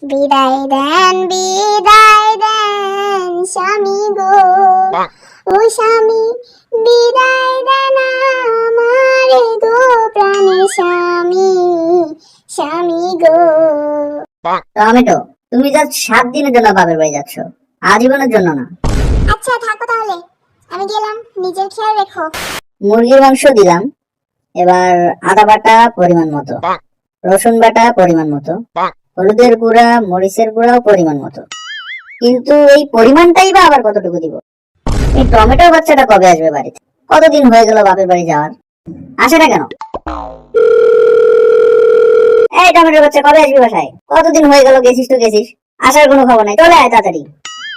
বিদায় দেন স্বামী গো, ও স্বামী বিদায় দেন আমারে গো, প্রাণের স্বামী, স্বামী গো। টমেটো, তুমি জাস্ট 7 দিনের জন্য বাপের বাড়ি যাচ্ছ, আজীবনের জন্য না। আচ্ছা থাকো তাহলে, আমি গেলাম, নিজের খেয়াল রেখো। মুরগির মাংস দিলাম, এবার আদা বাটা পরিমাণ মতো, রসুন বাটা পরিমাণ মতো, হলুদের গুঁড়া মরিচের গুঁড়াও পরিমাণ মতো। কিন্তু এই পরিমাণটাই বা আবার কতটুকু দিব? এই টমেটোর বাচ্চাটা কবে আসবে বাড়িতে? কতদিন হয়ে গেল বাপের বাড়ি যাওয়ার, আসে না কেন? এই টমেটোর বাচ্চা কবে আসবি বাসায়? কতদিন হয়ে গেল, গেছিস তো গেছিস, আসার কোনো খবর নাই, চলে আয় তাড়াতাড়ি।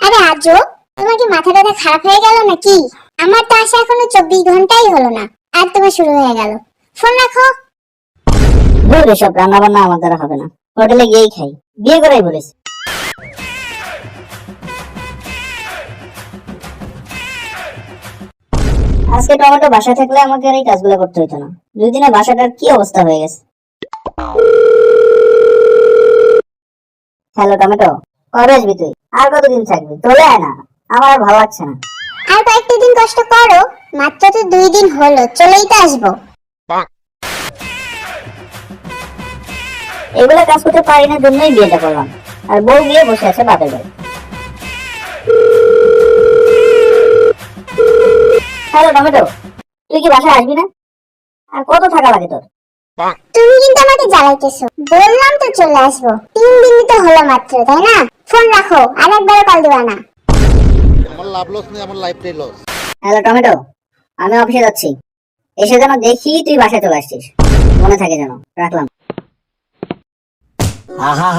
আরে আজও তোমার কি মাথা ব্যথা খারাপ হয়ে গেল নাকি? আমার তো আসা এখনো 24 ঘন্টাই হলো না, আর তোমার শুরু হয়ে গেল। ফোন রাখো। ভুল, এসব রান্না বান্না আমার দ্বারা হবে না, হোটেলে গিয়েই খাই, বিয়ে করাই বলেছি। আজকে টমেটো বাসায় থাকলে আমাকে আর এই কাজগুলো করতে হতো না। 2 দিনে বাসাটার কি অবস্থা হয়ে গেছে। হ্যালো টমেটো, কবে আসবি তুই? আর কতদিন থাকবি? চলে আয় না, আমার আর ভালো লাগছে না। আর কয়েকটা দিন কষ্ট করো, মাত্র তো 2 দিন হলো, চলেই তো আসবো। এগুলো কাজ করতে পারি না জন্যই বিয়েটা করলাম, আর বউ বিয়ে বসে আছে বাপের বাড়ি। হ্যালো টমেটো, তুই কি বাসায় আসবি না? আর কত থাকা লাগে তোর? তুমি কিন্তু আমাকে জ্বালাইতেছো, বললাম তো চলে আসবো, 3 দিনই তো হলো মাত্র, তাই না? ফোন রাখো, আর একবারও কল দিবা না। আমার লাভ লস নেই, আমার লাইফটাই লস। হ্যালো টমেটো, আমি অফিসে যাচ্ছি, এসে যেন দেখি তুই বাসায় চলে আসছিস, মনে থাকে যেন। রাখলাম। আহা,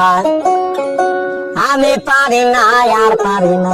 আমি পারি না, আর পারি না।